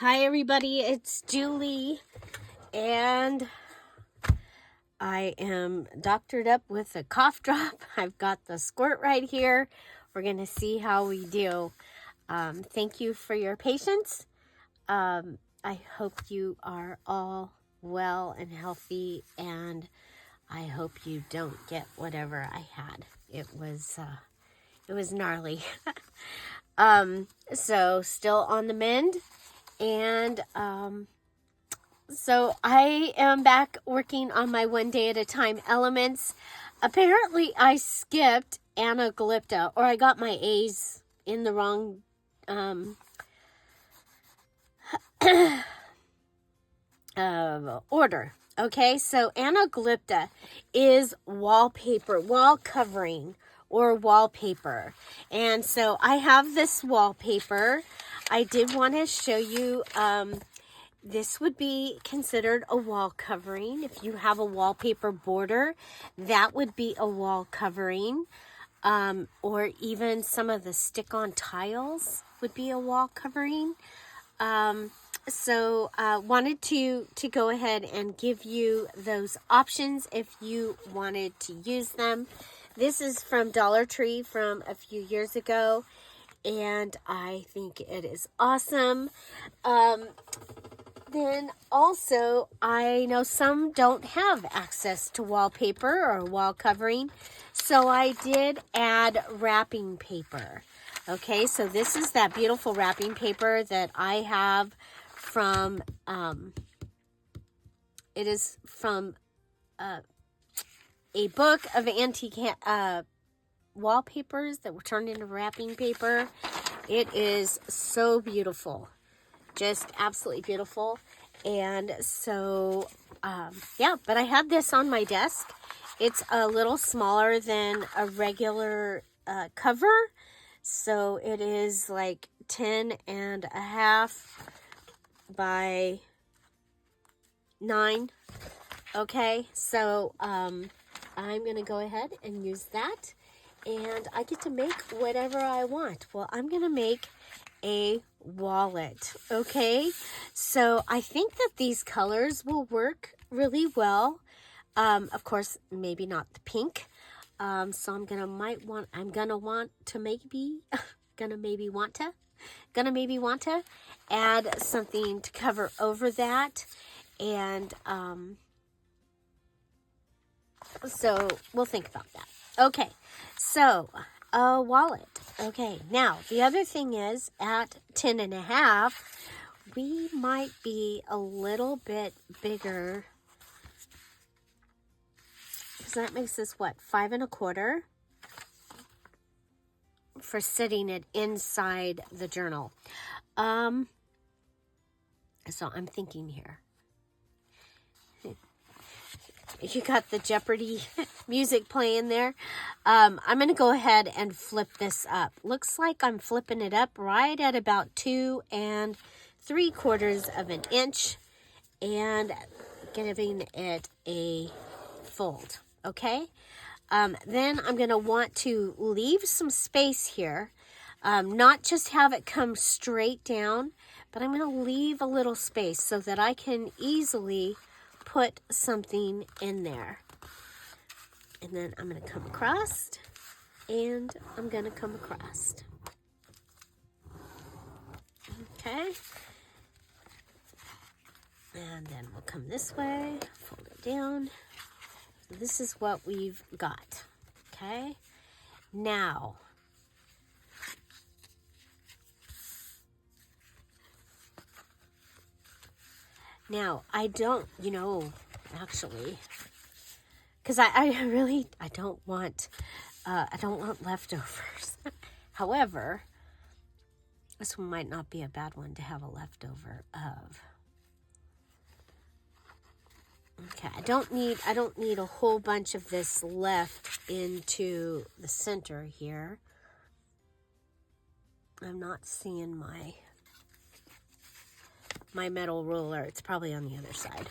Hi everybody, it's Julie, and I am doctored up with a cough drop. I've got the squirt right here. We're going to see how we do. Thank you for your patience. I hope you are all well and healthy, and I hope you don't get whatever I had. It was gnarly. So still on the mend. And so I am back working on my one day at a time elements. Apparently I skipped Anaglupta, or I got my A's in the wrong order. Okay, so Anaglupta is wallpaper, wall covering, or wallpaper. And so I have this wallpaper. I did want to show you, this would be considered a wall covering. If you have a wallpaper border, that would be a wall covering. Or even some of the stick-on tiles would be a wall covering. So wanted to go ahead and give you those options if you wanted to use them. This is from Dollar Tree from a few years ago, and I think it is awesome. Then also, I know some don't have access to wallpaper or wall covering, so I did add wrapping paper. Okay, so this is that beautiful wrapping paper that I have from, it is from a book of antique wallpapers that were turned into wrapping paper. It is so beautiful. Just absolutely beautiful. And so, yeah, but I had this on my desk. It's a little smaller than a regular cover. So it is like 10.5 by 9. Okay, so I'm going to go ahead and use that. And I get to make whatever I want. Well, I'm going to make a wallet. Okay, so I think that these colors will work really well. Of course, maybe not the pink. So I'm gonna want to add something to cover over that, and so we'll think about that. Okay, so a wallet. Okay, now the other thing is at 10.5, we might be a little bit bigger, because that makes this what, 5 1/4 for sitting it inside the journal. So I'm thinking here. You got the Jeopardy music playing there. I'm going to go ahead and flip this up. Looks like I'm flipping it up right at about 2 3/4 inches and giving it a fold. Okay. Then I'm going to want to leave some space here. Not just have it come straight down, but I'm going to leave a little space so that I can easily put something in there. And then I'm going to come across, and I'm going to come across. Okay. And then we'll come this way, fold it down. So this is what we've got. Okay. Now, I don't, actually, because I don't want leftovers. However, this one might not be a bad one to have a leftover of. Okay, I don't need a whole bunch of this left into the center here. I'm not seeing my metal ruler. It's probably on the other side.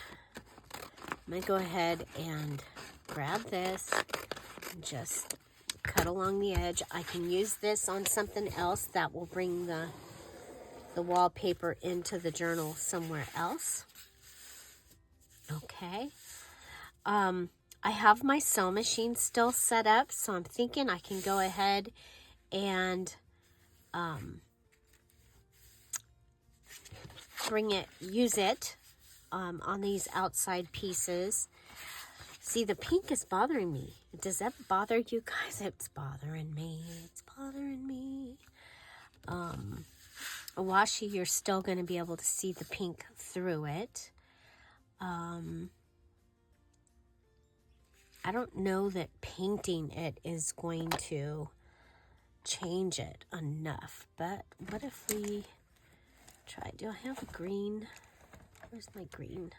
I'm going to go ahead and grab this and just cut along the edge. I can use this on something else that will bring the the wallpaper into the journal somewhere else. Okay. I have my sew machine still set up, so I'm thinking I can go ahead and use it on these outside pieces. See, the pink is bothering me. Does that bother you guys? It's bothering me. It's bothering me. A washi, you're still going to be able to see the pink through it. I don't know that painting it is going to change it enough, but what if we try? Do I have a green? Where's my green?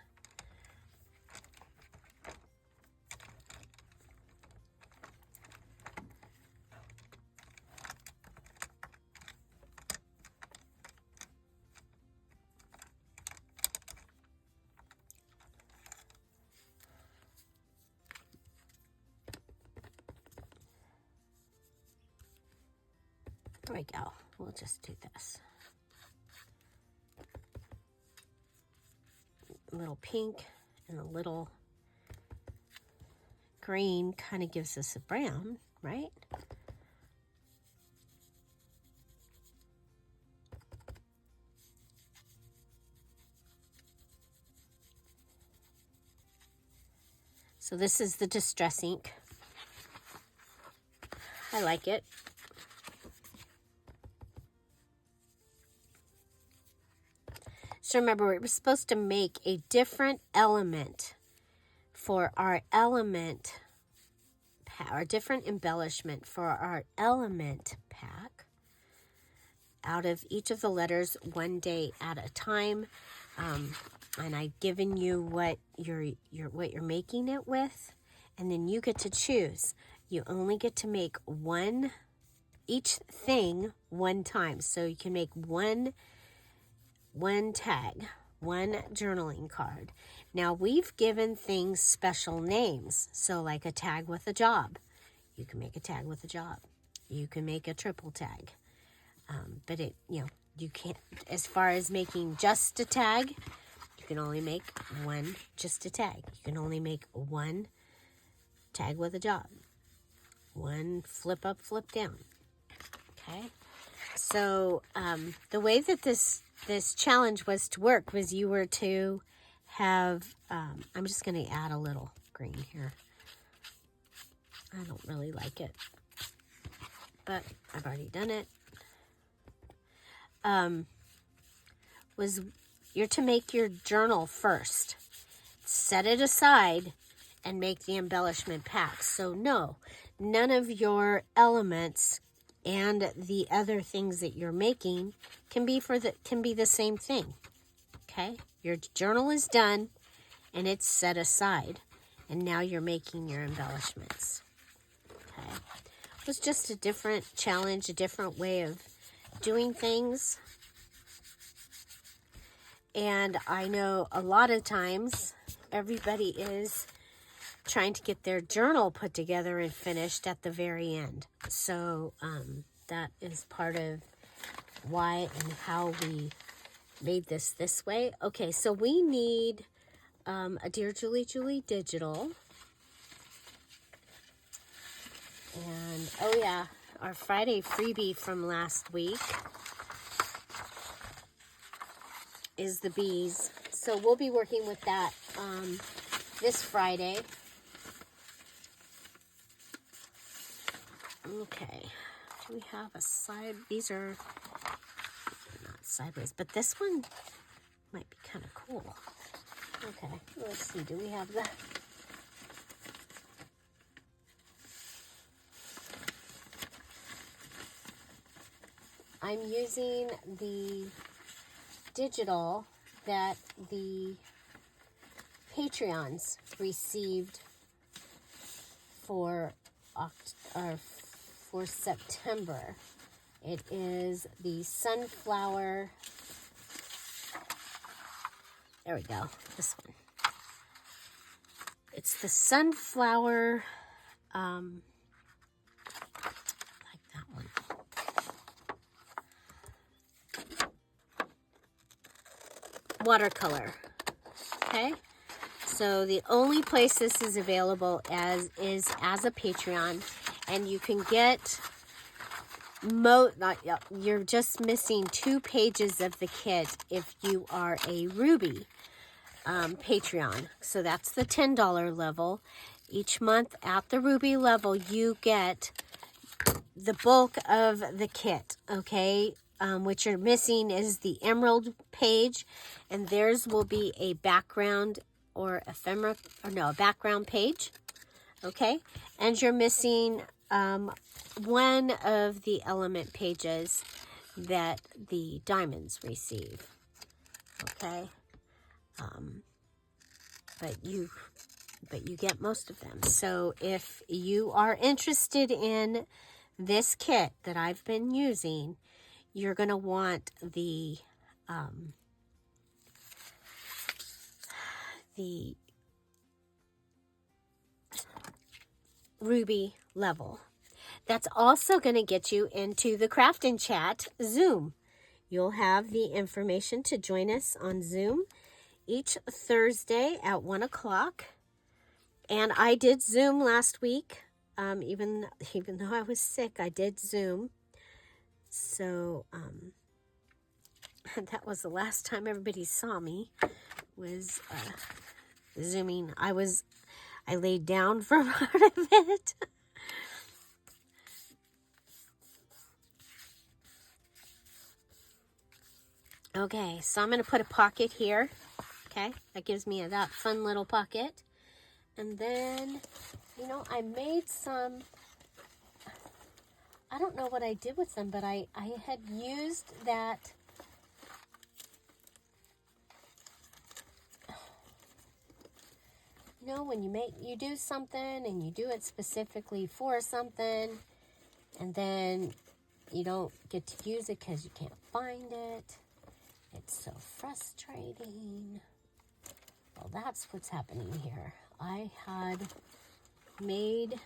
There we go. We'll just do this. A little pink and a little green kind of gives us a brown, right? So this is the distress ink. I like it. So remember, we're supposed to make a different element for our element pack, or different embellishment for our element pack out of each of the letters one day at a time. And I've given you what you're making it with, and then you get to choose. You only get to make each thing one time. So you can make one tag, one journaling card. Now we've given things special names. So like a tag with a job. You can make a tag with a job. You can make a triple tag. But you can't, as far as making just a tag, you can only make just a tag. You can only make one tag with a job. One flip up, flip down. Okay. So the way that this challenge was to work was you were to have, I'm just going to add a little green here. I don't really like it, but I've already done it. You're to make your journal first. Set it aside and make the embellishment pack. So no, none of your elements and the other things that you're making can be the same thing. Okay? Your journal is done and it's set aside. And now you're making your embellishments. Okay? It was just a different challenge, a different way of doing things. And I know a lot of times everybody is trying to get their journal put together and finished at the very end. So that is part of why and how we made this way. Okay, so we need a DearJulieJulie digital. And, oh yeah, our Friday freebie from last week is the bees. So we'll be working with that this Friday. Okay, do we have a side? These are not sideways, but this one might be kind of cool. Okay, let's see, do we have that? I'm using the digital that the Patreons received for September. It is the sunflower. There we go. This one. It's the sunflower. Like that one. watercolor. Okay, so the only place this is available is as a Patreon, and you can get you're just missing 2 pages of the kit if you are a Ruby Patreon. So that's the $10 level. Each month at the Ruby level, you get the bulk of the kit, okay? What you're missing is the emerald page, and theirs will be a background or ephemera, or no, a background page, okay? And you're missing one of the element pages that the diamonds receive, okay? But you get most of them. So if you are interested in this kit that I've been using, you're going to want the Ruby level. That's also going to get you into the Craftin' Chat Zoom. You'll have the information to join us on Zoom each Thursday at 1 o'clock. And I did Zoom last week. Even though I was sick, I did Zoom. So that was the last time everybody saw me, was Zooming. I laid down for part of it. Okay, so I'm going to put a pocket here. Okay, that gives me that fun little pocket. And then, you know, I made some, I don't know what I did with them, but I had used that, you know, when you do something and you do it specifically for something, and then you don't get to use it because you can't find it. It's so frustrating. Well, that's what's happening here. I had made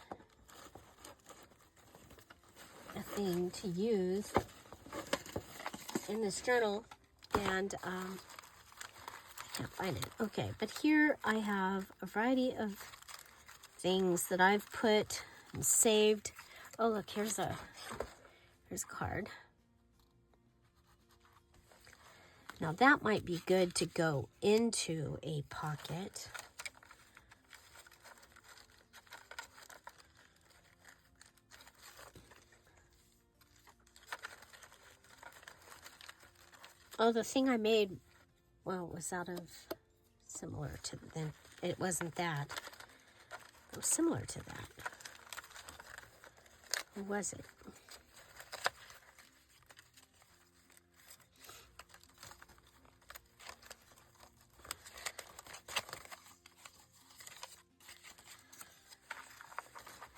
a thing to use in this journal, and I can't find it. Okay, but here I have a variety of things that I've put and saved. Oh, look, here's a card. Now that might be good to go into a pocket. Oh, the thing I made, well, it was out of, similar to, then it wasn't that. It was similar to that. Or was it?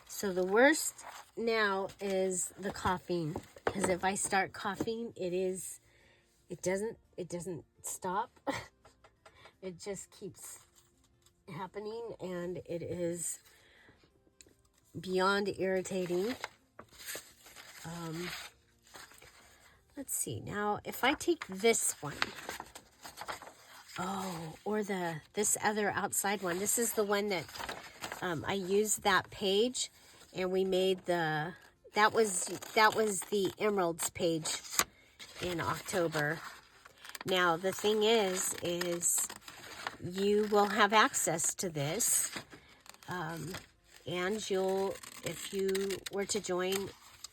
So the worst now is the coughing, because if I start coughing, it doesn't stop. It just keeps happening, and it is beyond irritating. Let's see. Now, if I take this one, or this other outside one, this is the one that I used that page, and we made that was the emeralds page in October. Now, the thing is you will have access to this, and if you were to join,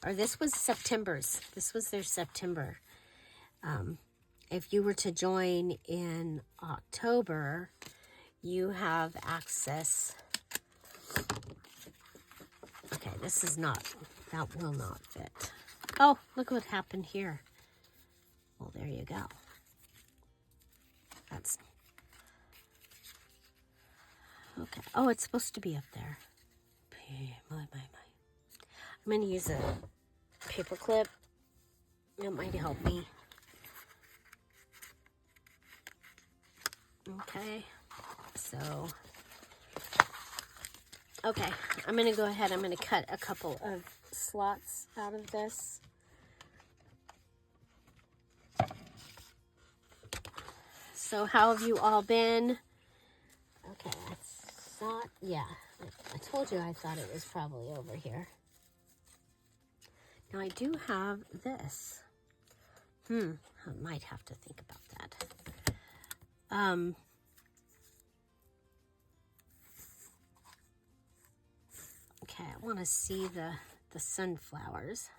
or this was September's, this was their September. If you were to join in October, you have access. Okay, this is not, that will not fit. Oh, look what happened here. Well, there you go. That's, okay. Oh, it's supposed to be up there. I'm going to use a paper clip. It might help me. Okay, so, okay, I'm going to go ahead. I'm going to cut a couple of slots out of this. So how have you all been? Okay, I thought, yeah, I told you I thought it was probably over here. Now I do have this. I might have to think about that. Okay, I want to see the sunflowers.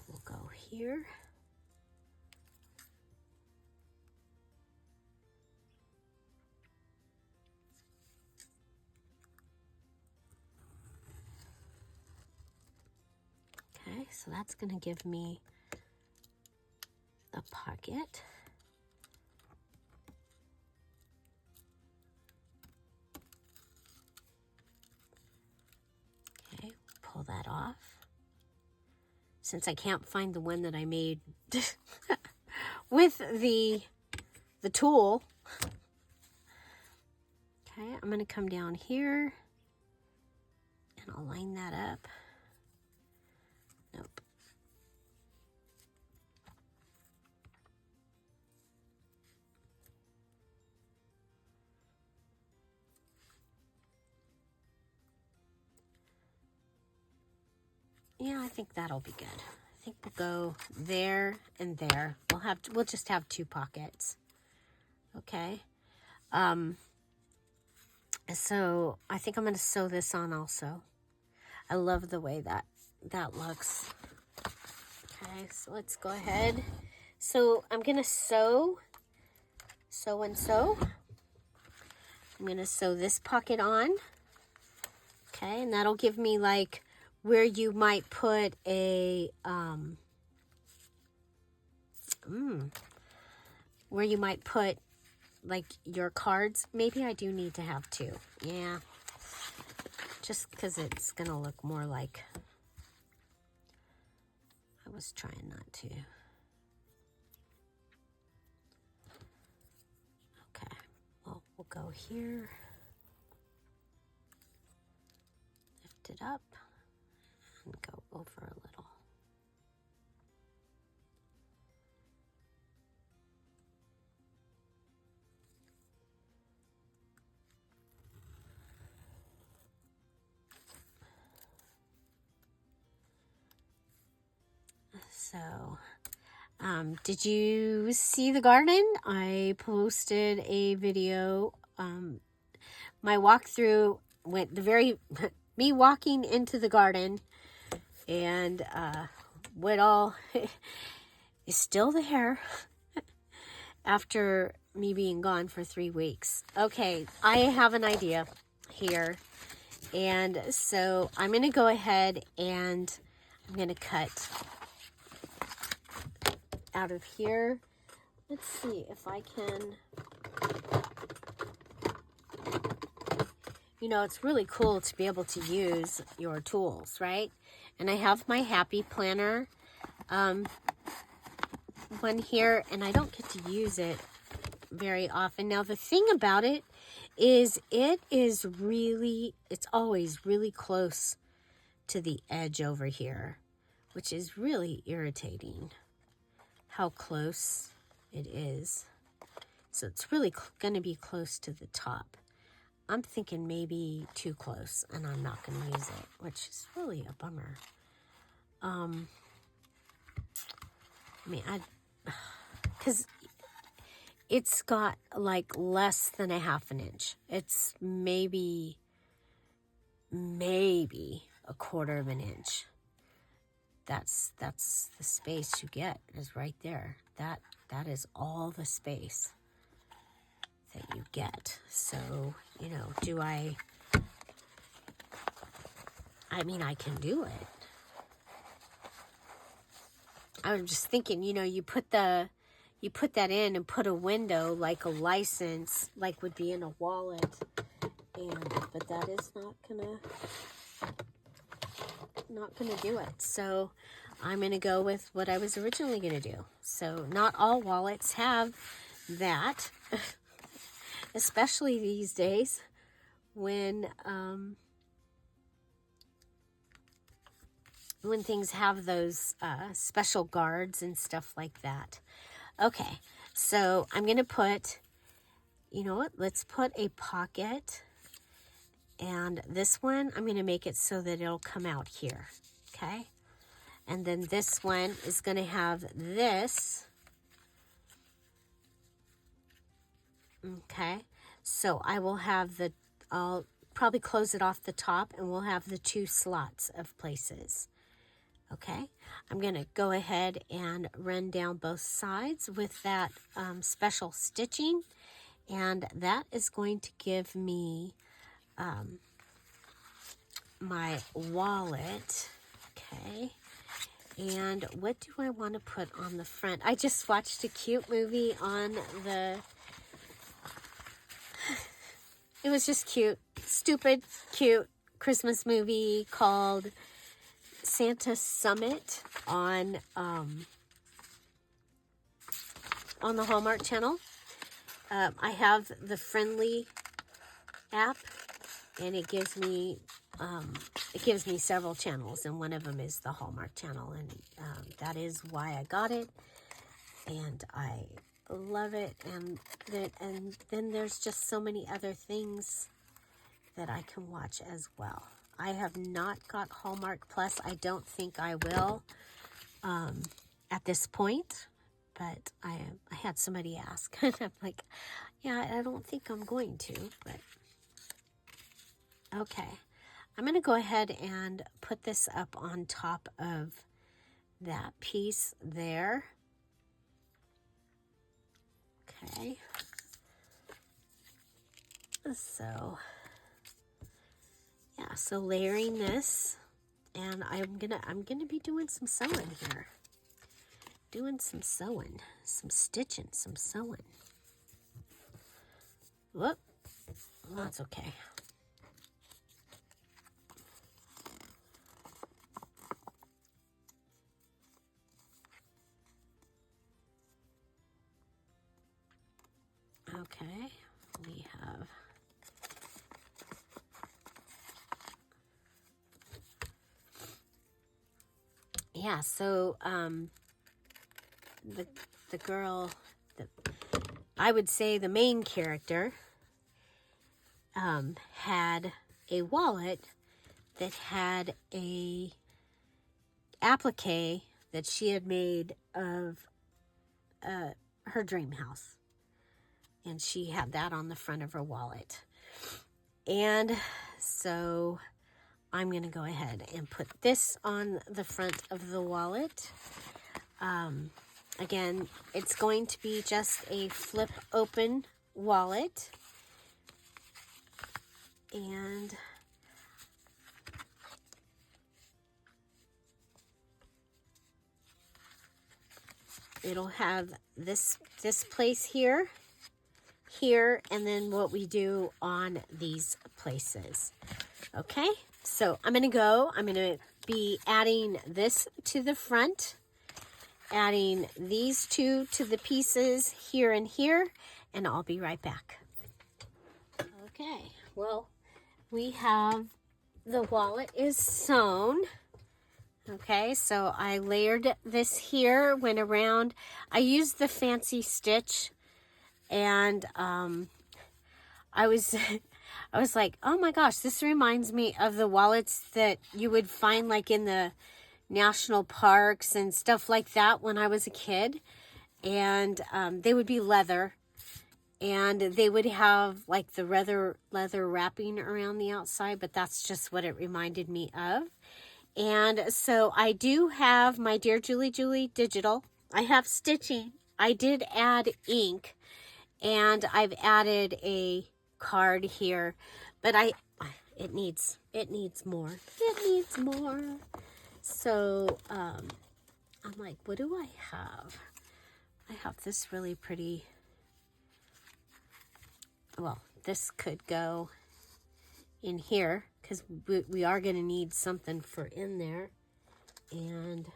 We'll go here. Okay, so that's going to give me a pocket. Okay, pull that off. Since I can't find the one that I made with the tool. Okay, I'm going to come down here and I'll line that up. Nope. Yeah, I think that'll be good. I think we'll go there and there. We'll just have 2 pockets. Okay. So I think I'm going to sew this on also. I love the way that looks. Okay, so let's go ahead. So I'm going to sew and sew. I'm going to sew this pocket on. Okay, and that'll give me like where you might put a, where you might put like your cards. Maybe I do need to have 2. Yeah, just because it's going to look more like, I was trying not to. Okay, well, we'll go here. Lift it up. And go over a little. So, did you see the garden? I posted a video. My walkthrough went me walking into the garden. And what all is still there after me being gone for 3 weeks. Okay, I have an idea here. And so I'm going to go ahead and I'm going to cut out of here. Let's see if I can. You know, it's really cool to be able to use your tools, right? And I have my Happy Planner one here, and I don't get to use it very often. Now, the thing about it is it's always really close to the edge over here, which is really irritating how close it is. So it's really going to be close to the top. I'm thinking maybe too close, and I'm not going to use it, which is really a bummer. Because it's got like less than a half an inch. It's maybe a quarter of an inch. That's the space you get is right there. That is all the space that you get. So, you know, I can do it. I was just thinking, you know, you put that in and put a window like a license, like would be in a wallet, but that is not gonna do it. So I'm gonna go with what I was originally gonna do. So not all wallets have that. especially these days when things have those special guards and stuff like that. Okay, so I'm going to put, you know what, let's put a pocket, and this one, I'm going to make it so that it'll come out here, okay? And then this one is going to have this, okay? So I will have I'll probably close it off the top, and we'll have the 2 slots of places. Okay, I'm going to go ahead and run down both sides with that special stitching, and that is going to give me my wallet. Okay, and what do I want to put on the front? I just watched a cute movie on it was just cute, stupid, cute Christmas movie called Santa Summit on the Hallmark Channel. I have the Friendly app, and it gives me several channels, and one of them is the Hallmark Channel, and that is why I got it, and I love it. And then there's just so many other things that I can watch as well. I have not got Hallmark Plus. I don't think I will at this point, but I had somebody ask, and I'm like, yeah, I don't think I'm going to, but okay. I'm going to go ahead and put this up on top of that piece there. Okay. So yeah, so layering this, and I'm gonna be doing some sewing here. Doing some sewing, some stitching, some sewing. Whoop, that's okay. Okay, we have yeah, so the girl, I would say the main character, had a wallet that had a applique that she had made of her dream house, and she had that on the front of her wallet. And so I'm going to go ahead and put this on the front of the wallet. Again, it's going to be just a flip open wallet. And it'll have this place here, and then what we do on these places. Okay, so I'm going to be adding this to the front, adding these 2 to the pieces here and here, and I'll be right back. Okay, well, we have the wallet is sewn. Okay, so I layered this here, went around. I used the fancy stitch, and I was like, oh my gosh, this reminds me of the wallets that you would find like in the national parks and stuff like that when I was a kid. And they would be leather, and they would have like the leather wrapping around the outside, but that's just what it reminded me of. And so I do have my Dear Julie Julie digital. I have stitching. I did add ink, and I've added a card here, but it needs more. It needs more. So I'm like, what do I have? I have this really pretty, well, this could go in here because we are going to need something for in there, and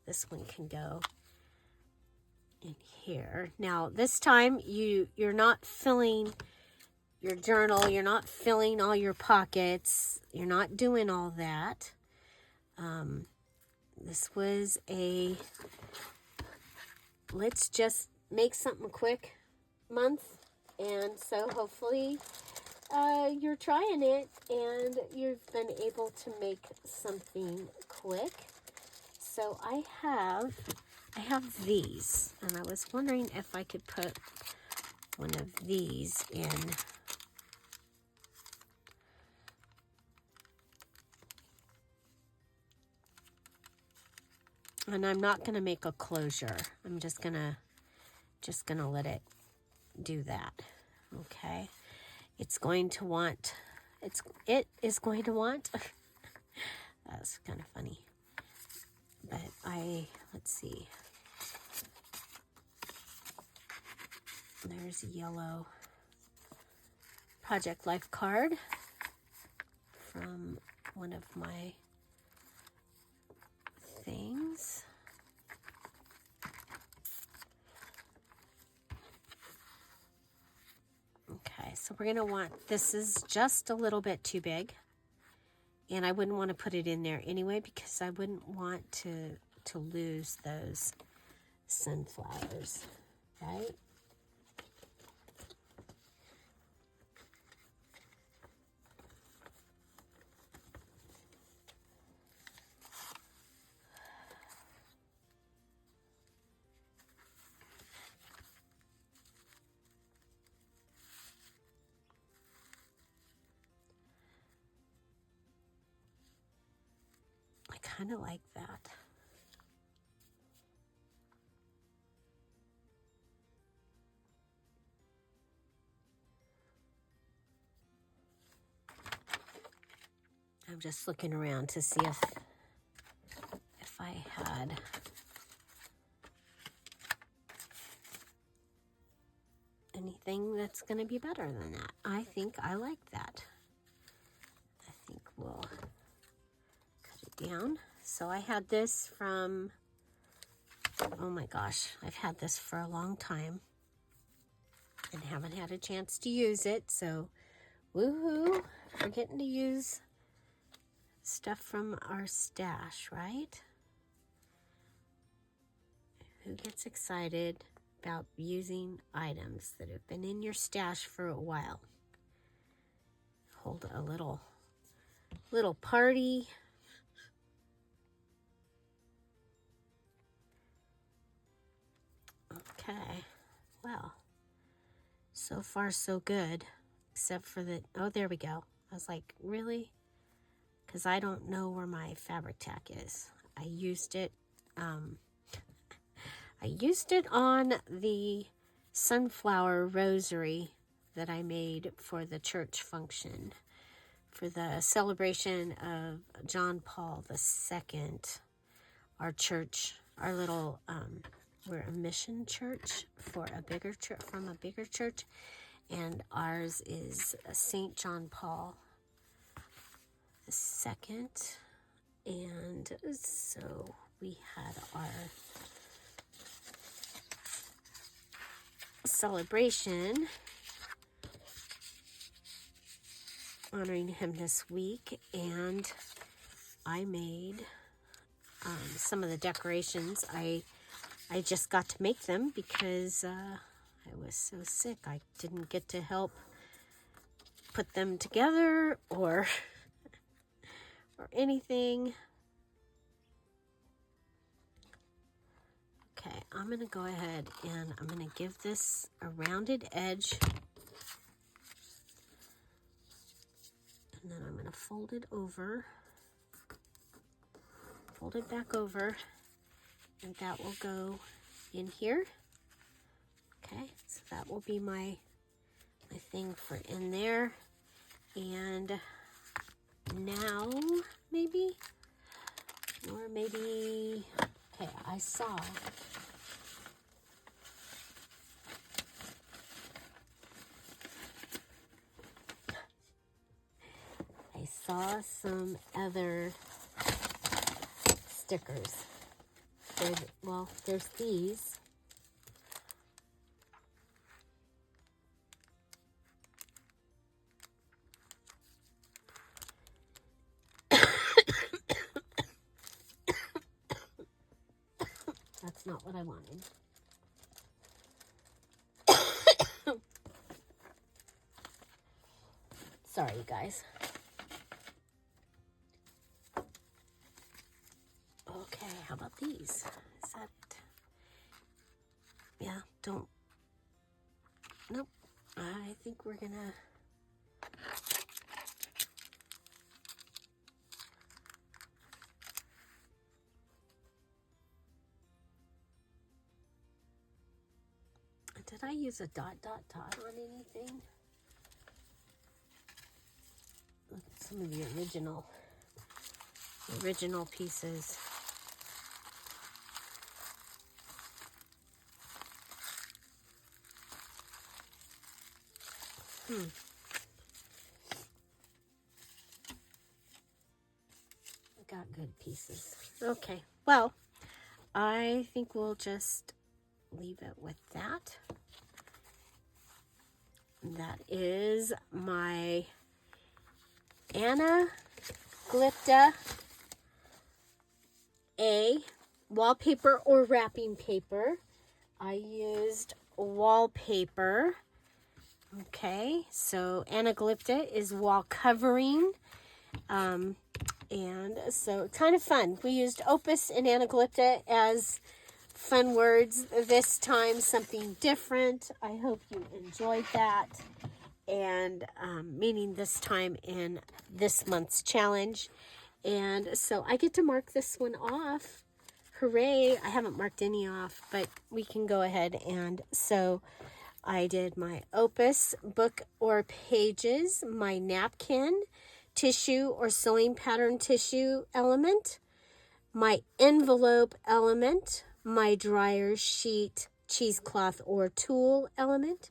this one can go in here. Now this time you're not filling your journal. You're not filling all your pockets. You're not doing all that. This was a let's just make something quick month. And so hopefully you're trying it and you've been able to make something quick. So I have these, and I was wondering if I could put one of these in. And I'm not going to make a closure. I'm just going to let it do that. Okay. It's going to want it is going to want that's kind of funny. But let's see. There's a yellow Project Life card from one of my things. Okay, so we're going to want, this is just a little bit too big. And I wouldn't want to put it in there anyway because I wouldn't want to lose those sunflowers, right? I kind of like that. I'm just looking around to see if I had anything that's going to be better than that. I think I like that. I think we'll cut it down. So I had this from, oh my gosh, I've had this for a long time and haven't had a chance to use it. So woohoo, we're getting to use stuff from our stash, right? Who gets excited about using items that have been in your stash for a while? Hold a little party. Okay, well, so far so good, except for the, oh, there we go. I was like, really? Because I don't know where my fabric tack is. I used it on the sunflower rosary that I made for the church function, for the celebration of John Paul II. Our church, our little, we're a mission church for a bigger church, from a bigger church, and ours is St. John Paul II. And so we had our celebration honoring him this week, and I made some of the decorations. I just got to make them because I was so sick. I didn't get to help put them together or anything. Okay, I'm going to go ahead and I'm going to give this a rounded edge. And then I'm going to fold it over. Fold it back over. And that will go in here. Okay, so that will be my thing for in there. And now, maybe, or maybe, okay, I saw some other stickers. Well, there's these. not what I wanted. Sorry, you guys. Okay, how about these? Is that... Yeah, don't... Nope. I think we're gonna... Did I use a dot on anything? Look at some of the original pieces. Got good pieces. Okay, well, I think we'll just leave it with that. That is my Anaglupta A wallpaper or wrapping paper. I used Wallpaper. Okay, so Anaglupta is wall covering. And so kind of fun. We used Opus and Anaglupta as fun words this time, something different. I hope you enjoyed that. And meaning this time in this month's challenge. And so I get to mark this one off. Hooray. I haven't marked any off, but we can go ahead. And so I did my Opus book or pages, my napkin, tissue or sewing pattern tissue element, my envelope element, my dryer sheet, cheesecloth or tulle element,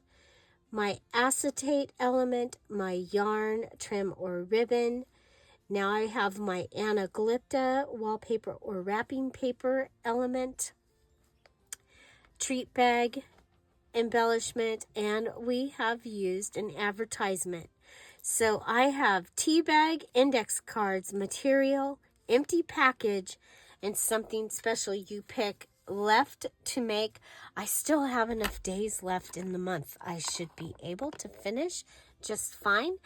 my acetate element, my yarn, trim or ribbon. Now I have my Anaglupta wallpaper or wrapping paper element, treat bag, embellishment, and we have used an advertisement. So I have tea bag, index cards, material, empty package, and something special you pick left to make. I still have enough days left in the month. I should be able to finish just fine.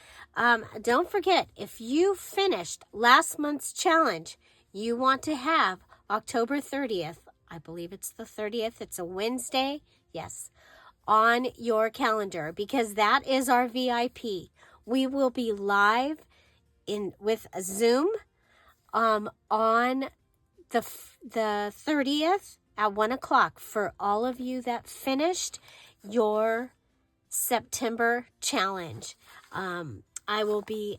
Don't forget, if you finished last month's challenge, you want to have October 30th. I believe it's the 30th. It's a Wednesday. Yes. On your calendar, because that is our VIP. We will be live with a Zoom on the 30th at 1 o'clock for all of you that finished your September challenge. I will be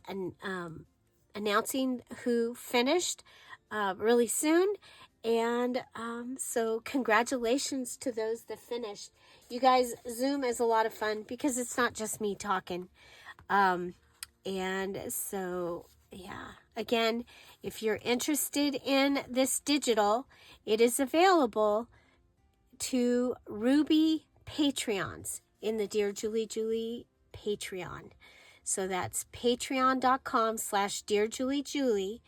announcing who finished really soon. And so congratulations to those that finished. You guys, Zoom is a lot of fun because it's not just me talking. And so, yeah, again, if you're interested in this digital, it is available to Ruby Patreons in the Dear Julie Julie Patreon. So that's patreon.com/DearJulieJulie.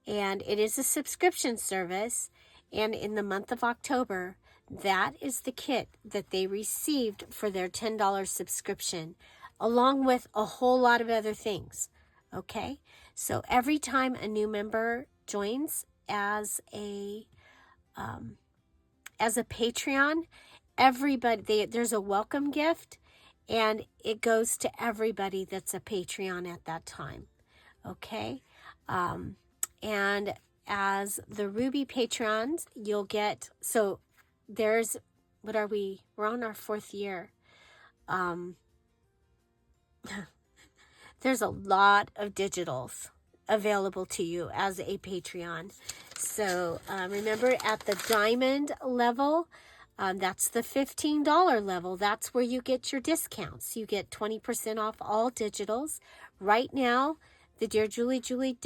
And it is a subscription service. And in the month of October, that is the kit that they received for their $10 subscription, along with a whole lot of other things. Okay? So every time a new member joins as a Patreon, everybody, there's a welcome gift, and it goes to everybody that's a Patreon at that time. Okay? And as the Ruby Patrons, you'll get, so there's, what are we? We're on our 4th year. There's a lot of digitals available to you as a Patreon. So remember, at the diamond level, that's the $15 level. That's where you get your discounts. You get 20% off all digitals. Right now, the Dear Julie Julie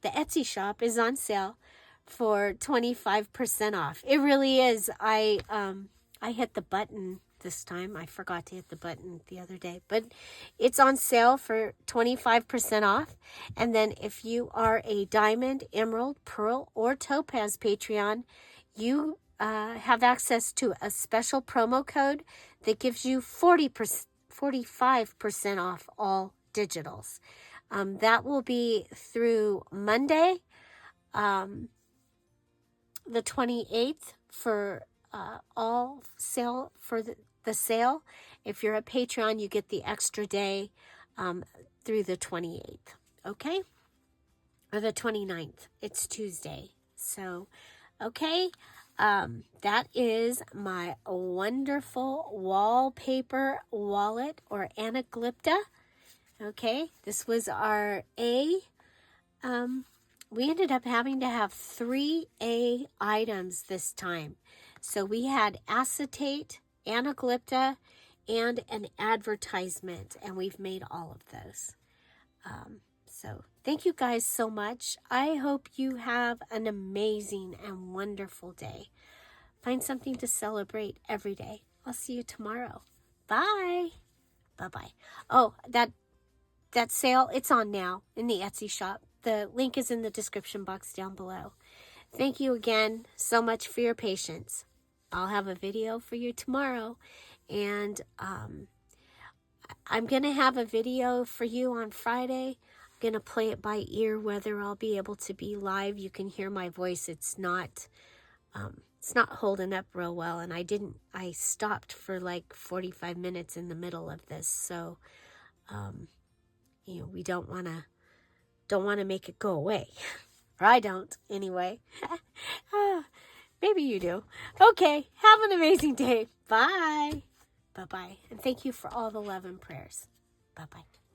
the Etsy shop is on sale for 25% off. It really is. I hit the button this time. I forgot to hit the button the other day, but it's on sale for 25% off. And then if you are a diamond, emerald, pearl, or topaz Patreon, you have access to a special promo code that gives you 45% off all digitals. That will be through Monday, the 28th for all sale for the sale. If you're a Patreon, you get the extra day through the 28th, okay? Or the 29th. It's Tuesday. So, okay, that is my wonderful wallpaper wallet or Anaglupta. Okay, this was our A. We ended up having to have 3 A items this time. So we had acetate, Anaglupta, and an advertisement, and we've made all of those. So thank you guys so much. I hope you have an amazing and wonderful day. Find something to celebrate every day. I'll see you tomorrow. Bye. Bye-bye. Oh, that sale, it's on now in the Etsy shop. The link is in the description box down below. Thank you again so much for your patience. I'll have a video for you tomorrow. And I'm going to have a video for you on Friday. I'm going to play it by ear whether I'll be able to be live. You can hear my voice. It's not holding up real well. And I stopped for like 45 minutes in the middle of this. So, we don't want to make it go away. Or I don't, anyway. Maybe you do. Okay, have an amazing day. Bye. Bye-bye. And thank you for all the love and prayers. Bye-bye.